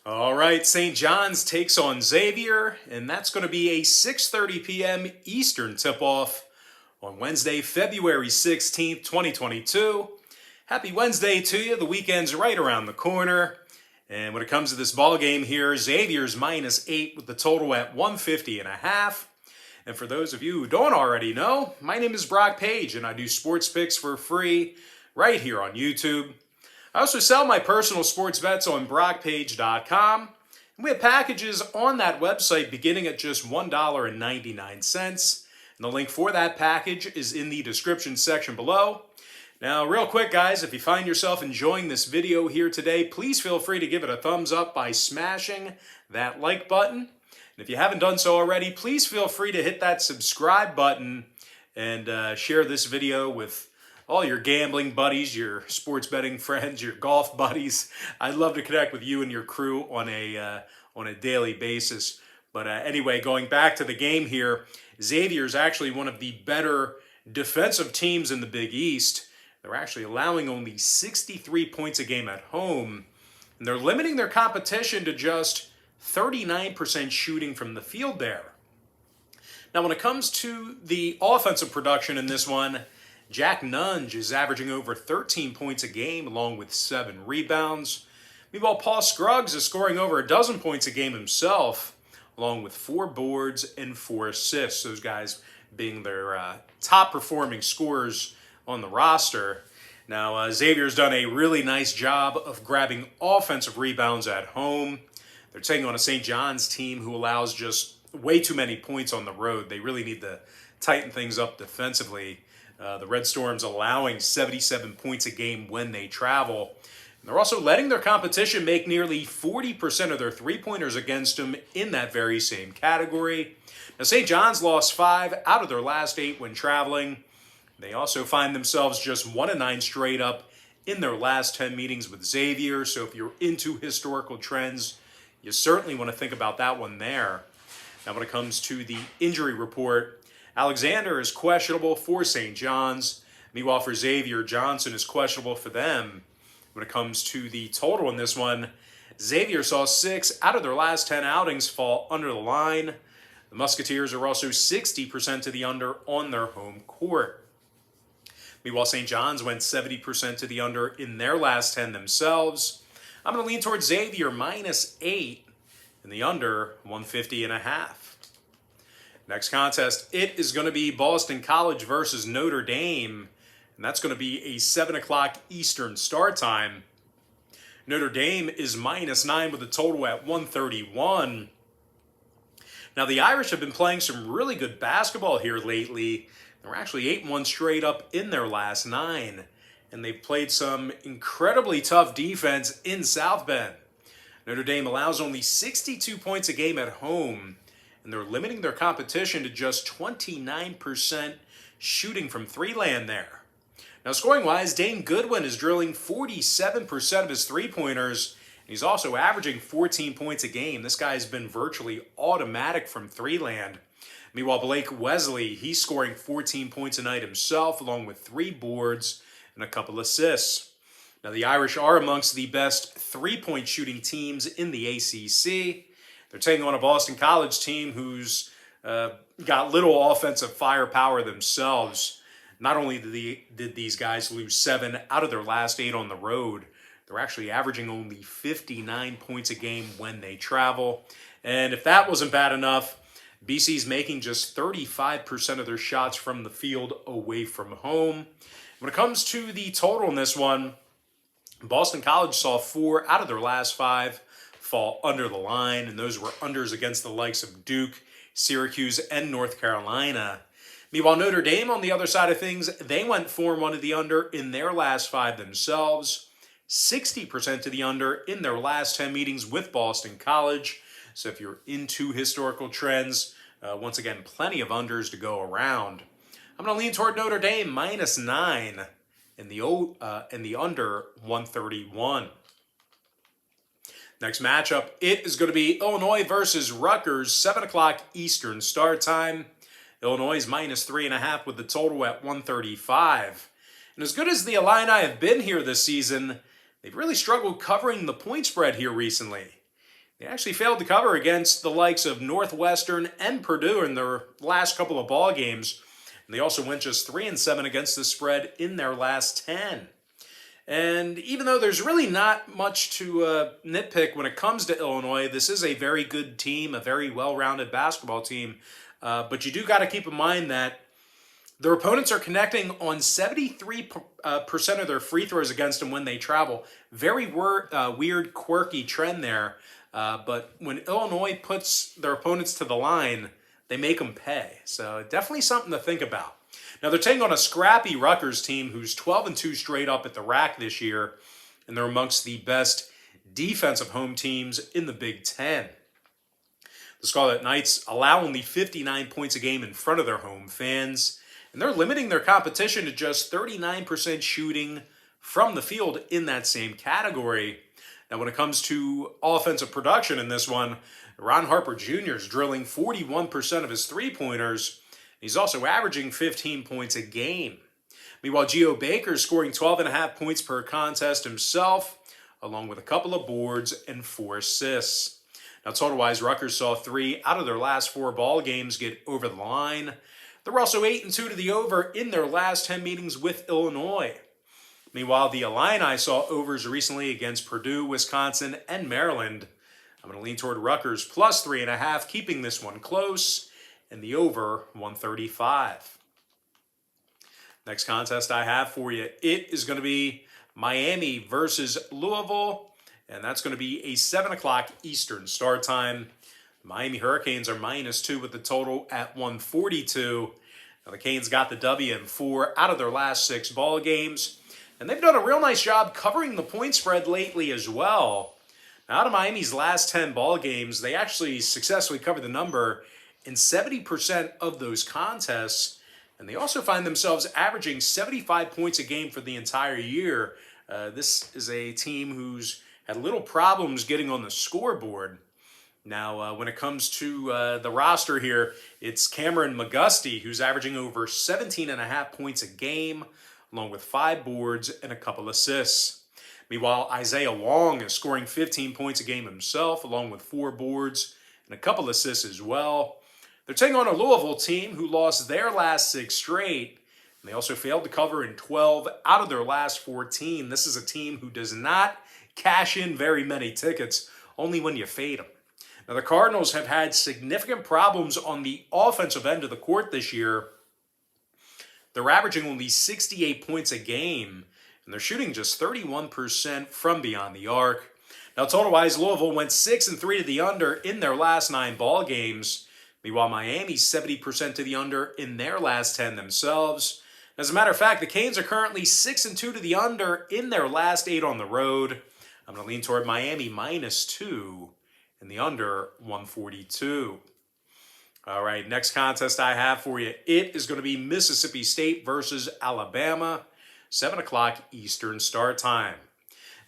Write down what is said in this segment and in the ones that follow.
All right, St. John's takes on Xavier, and that's going to be a 6:30 p.m. Eastern tip-off on Wednesday, February 16th, 2022. Happy Wednesday to you. The weekend's right around the corner. And when it comes to this ball game here, Xavier's -8 with the total at 150.5. And for those of you who don't already know, my name is Brock Page, and I do sports picks for free right here on YouTube. I also sell my personal sports bets on brockpage.com. And we have packages on that website beginning at just $1.99. And the link for that package is in the description section below. Now, real quick, guys, if you find yourself enjoying this video here today, please feel free to give it a thumbs up by smashing that like button. And if you haven't done so already, please feel free to hit that subscribe button and share this video with all your gambling buddies, your sports betting friends, your golf buddies. I'd love to connect with you and your crew on a daily basis. But anyway, going back to the game here, Xavier is actually one of the better defensive teams in the Big East. They're actually allowing only 63 points a game at home. And they're limiting their competition to just 39% shooting from the field there. Now, when it comes to the offensive production in this one, Jack Nunge is averaging over 13 points a game along with 7 rebounds. Meanwhile, Paul Scruggs is scoring over a dozen points a game himself along with 4 boards and 4 assists. Those guys being their top performing scorers on the roster. Now, Xavier's done a really nice job of grabbing offensive rebounds at home. They're taking on a St. John's team who allows just way too many points on the road. They really need to tighten things up defensively. The Red Storm's allowing 77 points a game when they travel. And they're also letting their competition make nearly 40% of their three-pointers against them in that very same category. Now, St. John's lost 5 out of their last 8 when traveling. They also find themselves just 1-9 straight up in their last 10 meetings with Xavier. So if you're into historical trends, you certainly want to think about that one there. Now, when it comes to the injury report, Alexander is questionable for St. John's. Meanwhile, for Xavier, Johnson is questionable for them. When it comes to the total in this one, Xavier saw 6 out of their last 10 outings fall under the line. The Musketeers are also 60% to the under on their home court. Meanwhile, St. John's went 70% to the under in their last 10 themselves. I'm going to lean towards Xavier -8 in the under 150.5. Next contest, it is going to be Boston College versus Notre Dame, and that's going to be a 7 o'clock Eastern start time. Notre Dame is -9 with a total at 131. Now, the Irish have been playing some really good basketball here lately. They're actually 8-1 straight up in their last 9, and they've played some incredibly tough defense in South Bend. Notre Dame allows only 62 points a game at home, and they're limiting their competition to just 29% shooting from three-land there. Now, scoring-wise, Dane Goodwin is drilling 47% of his three-pointers, and he's also averaging 14 points a game. This guy's been virtually automatic from three-land. Meanwhile, Blake Wesley, he's scoring 14 points a night himself, along with 3 boards and a couple assists. Now, the Irish are amongst the best three-point shooting teams in the ACC. They're taking on a Boston College team who's got little offensive firepower themselves. Not only did these guys lose 7 out of their last 8 on the road, they're actually averaging only 59 points a game when they travel. And if that wasn't bad enough, BC's making just 35% of their shots from the field away from home. When it comes to the total in this one, Boston College saw 4 out of their last 5 fall under the line, and those were unders against the likes of Duke, Syracuse, and North Carolina. Meanwhile, Notre Dame, on the other side of things, they went 4-1 to the under in their last 5 themselves, 60% to the under in their last 10 meetings with Boston College. So if you're into historical trends, once again, plenty of unders to go around. I'm going to lean toward Notre Dame -9 in the under 131. Next matchup, it is going to be Illinois versus Rutgers, 7 o'clock Eastern start time. Illinois is -3.5 with the total at 135. And as good as the Illini have been here this season, they've really struggled covering the point spread here recently. They actually failed to cover against the likes of Northwestern and Purdue in their last couple of ball games. And they also went just 3-7 against the spread in their last 10. And even though there's really not much to nitpick when it comes to Illinois, this is a very good team, a very well-rounded basketball team. But you do got to keep in mind that their opponents are connecting on 73% of their free throws against them when they travel. Very weird, quirky trend there. But when Illinois puts their opponents to the line, they make them pay. So definitely something to think about. Now they're taking on a scrappy Rutgers team who's 12-2 straight up at the rack this year, and they're amongst the best defensive home teams in the Big Ten. The Scarlet Knights allow only 59 points a game in front of their home fans, and they're limiting their competition to just 39% shooting from the field in that same category. Now, when it comes to offensive production in this one, Ron Harper Jr. is drilling 41% of his three-pointers. He's also averaging 15 points a game. Meanwhile, Geo Baker is scoring 12.5 points per contest himself, along with a couple of boards and 4 assists. Now, total-wise, Rutgers saw 3 out of their last 4 ball games get over the line. They're also 8-2 to the over in their last 10 meetings with Illinois. Meanwhile, the Illini saw overs recently against Purdue, Wisconsin, and Maryland. I'm going to lean toward Rutgers plus 3.5, keeping this one close, and the over 135. Next contest I have for you, it is going to be Miami versus Louisville, and that's going to be a 7 o'clock Eastern start time. The Miami Hurricanes are -2 with the total at 142. Now, the Canes got the W in 4 out of their last 6 ball games. And they've done a real nice job covering the point spread lately as well. Now, out of Miami's last 10 ball games, they actually successfully covered the number in 70% of those contests. And they also find themselves averaging 75 points a game for the entire year. This is a team who's had little problems getting on the scoreboard. Now, when it comes to the roster here, it's Cameron McGusty, who's averaging over 17.5 points a game, along with 5 boards and a couple assists. Meanwhile, Isaiah Wong is scoring 15 points a game himself, along with 4 boards and a couple assists as well. They're taking on a Louisville team who lost their last 6 straight, and they also failed to cover in 12 out of their last 14. This is a team who does not cash in very many tickets, only when you fade them. Now, the Cardinals have had significant problems on the offensive end of the court this year. They're averaging only 68 points a game, and they're shooting just 31% from beyond the arc. Now, total-wise, Louisville went 6-3 to the under in their last 9 ball games. Meanwhile, Miami's 70% to the under in their last 10 themselves. As a matter of fact, the Canes are currently 6-2 to the under in their last 8 on the road. I'm going to lean toward Miami -2 and the under 142. All right, next contest I have for you, it is going to be Mississippi State versus Alabama, 7 o'clock Eastern start time.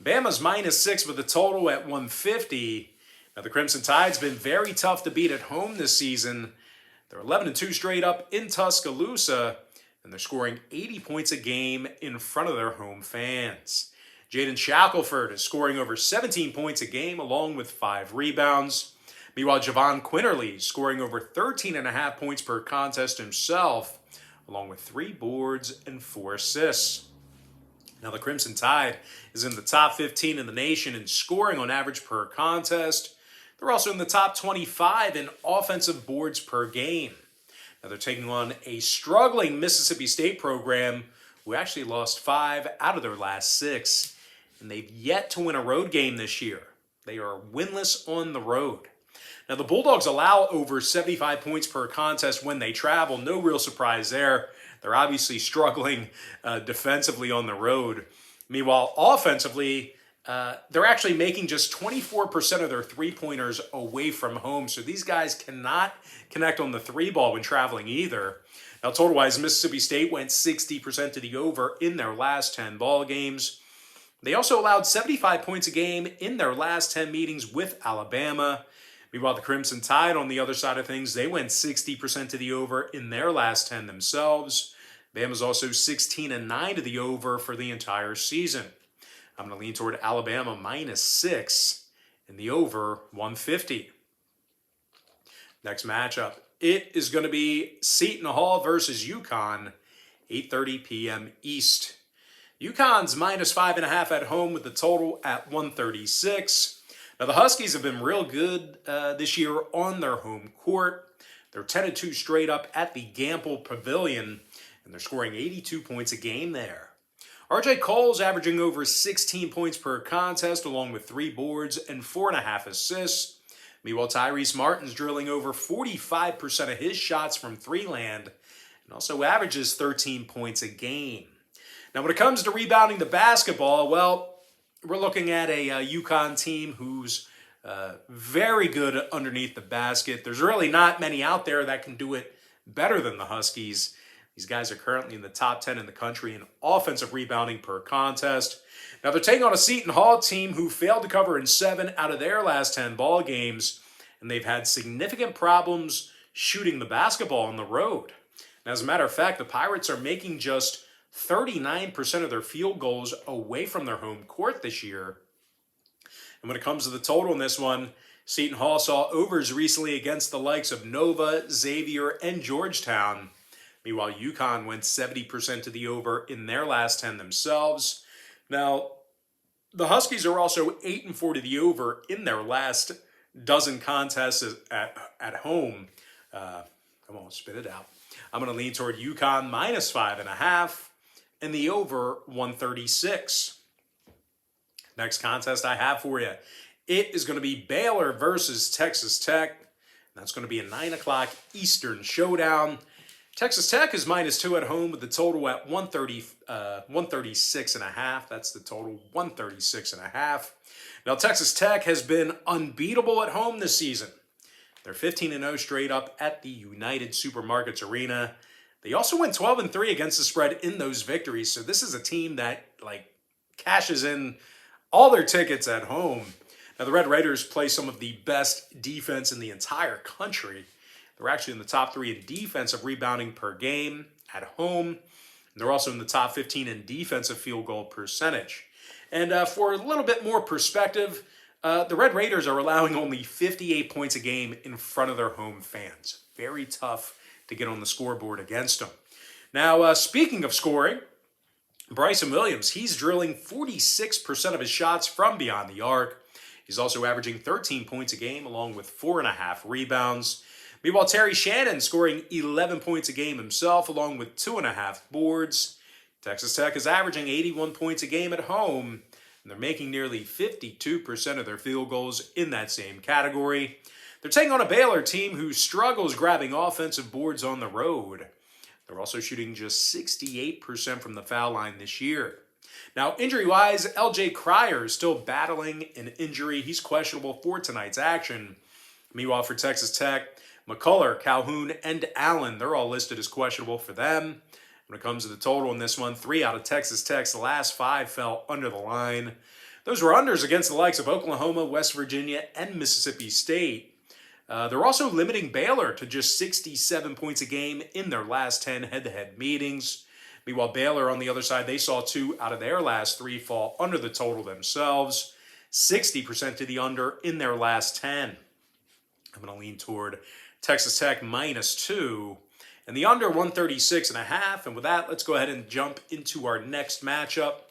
Bama's -6 with a total at 150. Now, the Crimson Tide's been very tough to beat at home this season. They're 11-2 straight up in Tuscaloosa, and they're scoring 80 points a game in front of their home fans. Jaden Shackelford is scoring over 17 points a game, along with 5 rebounds. Meanwhile, Javon Quinterly scoring over 13.5 points per contest himself, along with 3 boards and 4 assists. Now, the Crimson Tide is in the top 15 in the nation in scoring on average per contest. They're also in the top 25 in offensive boards per game. Now, they're taking on a struggling Mississippi State program who actually lost 5 out of their last 6, and they've yet to win a road game this year. They are winless on the road. Now, the Bulldogs allow over 75 points per contest when they travel. No real surprise there. They're obviously struggling defensively on the road. Meanwhile, offensively, they're actually making just 24% of their three-pointers away from home. So these guys cannot connect on the 3 ball when traveling either. Now, total-wise, Mississippi State went 60% to the over in their last 10 ball games. They also allowed 75 points a game in their last 10 meetings with Alabama. Meanwhile, the Crimson Tide, on the other side of things, they went 60% to the over in their last 10 themselves. Bama's also 16-9 to the over for the entire season. I'm going to lean toward Alabama -6 and the over 150. Next matchup, it is going to be Seton Hall versus Yukon, 8:30 p.m. East. Yukon's minus 5.5 at home with the total at 136. Now the Huskies have been real good this year on their home court. They're 10-2 straight up at the Gamble Pavilion, and they're scoring 82 points a game there. R.J. Cole's averaging over 16 points per contest, along with 3 boards and 4.5 assists. Meanwhile, Tyrese Martin's drilling over 45% of his shots from three-land, and also averages 13 points a game. Now, when it comes to rebounding the basketball, well, we're looking at a Yukon team who's very good underneath the basket. There's really not many out there that can do it better than the Huskies. These guys are currently in the top 10 in the country in offensive rebounding per contest. Now, they're taking on a Seton Hall team who failed to cover in 7 out of their last 10 ball games, and they've had significant problems shooting the basketball on the road. And as a matter of fact, the Pirates are making just 39% of their field goals away from their home court this year. And when it comes to the total in this one, Seton Hall saw overs recently against the likes of Nova, Xavier, and Georgetown. Meanwhile, Yukon went 70% to the over in their last 10 themselves. Now, the Huskies are also 8-4 to the over in their last dozen contests at home. Come on, spit it out. I'm going to lean toward Yukon minus 5.5 and the over 136. Next contest I have for you. It is going to be Baylor versus Texas Tech. That's going to be a 9 o'clock Eastern showdown. Texas Tech is -2 at home with the total at 136.5. That's the total, 136.5. Now, Texas Tech has been unbeatable at home this season. They're 15-0 straight up at the United Supermarkets Arena. They also went 12-3 against the spread in those victories. So this is a team that cashes in all their tickets at home. Now, the Red Raiders play some of the best defense in the entire country. They're actually in the top 3 in defensive rebounding per game at home. And they're also in the top 15 in defensive field goal percentage. And for a little bit more perspective, the Red Raiders are allowing only 58 points a game in front of their home fans. Very tough to get on the scoreboard against them. Now, speaking of scoring, Bryson Williams, he's drilling 46% of his shots from beyond the arc. He's also averaging 13 points a game along with 4.5 rebounds. Meanwhile, Terry Shannon scoring 11 points a game himself along with 2.5 boards. Texas Tech is averaging 81 points a game at home, and they're making nearly 52% of their field goals in that same category. They're taking on a Baylor team who struggles grabbing offensive boards on the road. They're also shooting just 68% from the foul line this year. Now, injury-wise, LJ Cryer is still battling an injury. He's questionable for tonight's action. Meanwhile, for Texas Tech, McCullough, Calhoun, and Allen, they're all listed as questionable for them. When it comes to the total in this one, 3 out of Texas Tech's last 5 fell under the line. Those were unders against the likes of Oklahoma, West Virginia, and Mississippi State. They're also limiting Baylor to just 67 points a game in their last 10 head-to-head meetings. Meanwhile, Baylor, on the other side, they saw 2 out of their last 3 fall under the total themselves. 60% to the under in their last 10. I'm going to lean toward Texas Tech -2 and the under 136.5. And with that, let's go ahead and jump into our next matchup.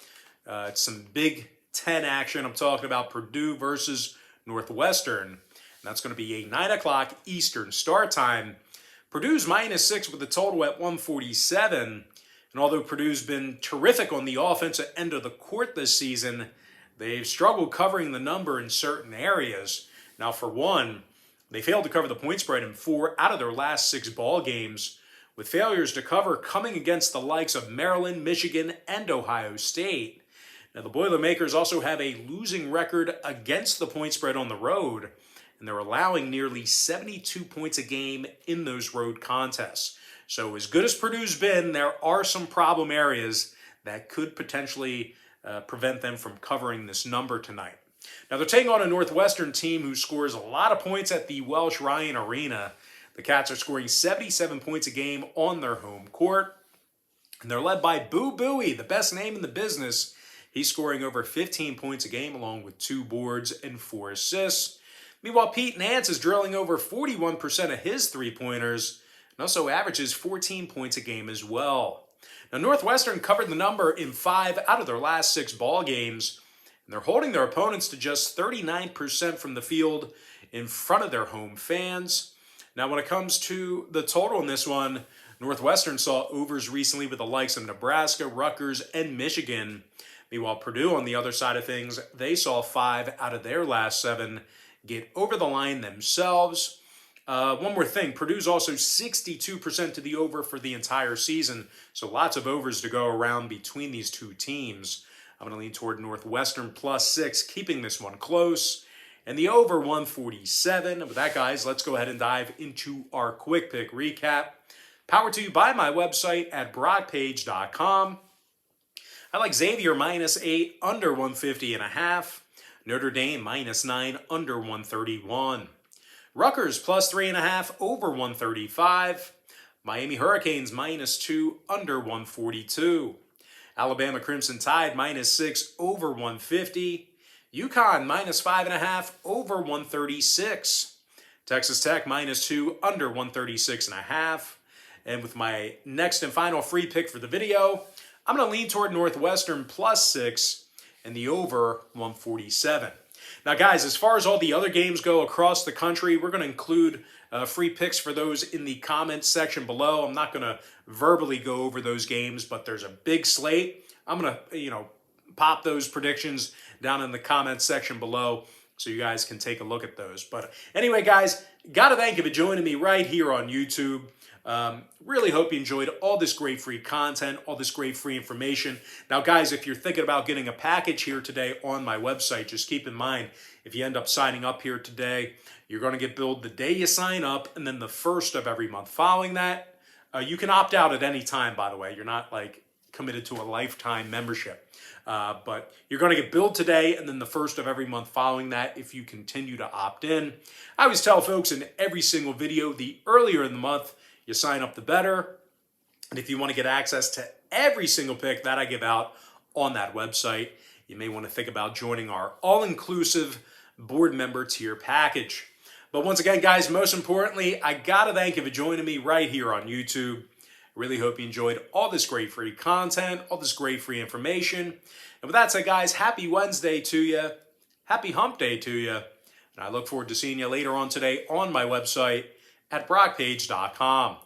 It's some Big Ten action. I'm talking about Purdue versus Northwestern. And that's going to be a 9 o'clock Eastern start time. Purdue's -6 with the total at 147. And although Purdue's been terrific on the offensive end of the court this season, they've struggled covering the number in certain areas. Now, for one, they failed to cover the point spread in 4 out of their last 6 ball games, with failures to cover coming against the likes of Maryland, Michigan, and Ohio State. Now, the Boilermakers also have a losing record against the point spread on the road, and they're allowing nearly 72 points a game in those road contests. So as good as Purdue's been, there are some problem areas that could potentially prevent them from covering this number tonight. Now, they're taking on a Northwestern team who scores a lot of points at the Welsh Ryan Arena. The Cats are scoring 77 points a game on their home court. And they're led by Boo Buie, the best name in the business. He's scoring over 15 points a game along with 2 boards and 4 assists. Meanwhile, Pete Nance is drilling over 41% of his three-pointers and also averages 14 points a game as well. Now, Northwestern covered the number in 5 out of their last 6 ball games, and they're holding their opponents to just 39% from the field in front of their home fans. Now, when it comes to the total in this one, Northwestern saw overs recently with the likes of Nebraska, Rutgers, and Michigan. Meanwhile, Purdue, on the other side of things, they saw 5 out of their last 7 get over the line themselves. One more thing, Purdue's also 62% to the over for the entire season, so lots of overs to go around between these two teams. I'm going to lean toward Northwestern +6, keeping this one close. And the over 147. With that, guys, let's go ahead and dive into our quick pick recap. Powered to you by my website at brockpage.com. I like Xavier -8, under 150.5. Notre Dame -9, under 131. Rutgers +3.5, over 135. Miami Hurricanes -2, under 142. Alabama Crimson Tide -6, over 150. Yukon -5.5, over 136. Texas Tech -2, under 136.5. And with my next and final free pick for the video, I'm going to lean toward Northwestern +6 and the over 147. Now, guys, as far as all the other games go across the country, we're going to include free picks for those in the comments section below. I'm not going to verbally go over those games, but there's a big slate. I'm going to, pop those predictions down in the comments section below so you guys can take a look at those. But anyway, guys, got to thank you for joining me right here on YouTube. Really hope you enjoyed all this great free content, all this great free information. Now, guys, if you're thinking about getting a package here today on my website, just keep in mind, if you end up signing up here today, you're going to get billed the day you sign up and then the first of every month following that. You can opt out at any time, by the way. You're not committed to a lifetime membership. But you're going to get billed today and then the first of every month following that if you continue to opt in. I always tell folks in every single video, the earlier in the month you sign up, the better. And if you want to get access to every single pick that I give out on that website, you may want to think about joining our all-inclusive board member tier package. But once again, guys, most importantly, I got to thank you for joining me right here on YouTube. Really hope you enjoyed all this great free content, all this great free information. And with that said, guys, happy Wednesday to you. Happy hump day to you. And I look forward to seeing you later on today on my website at brockpage.com.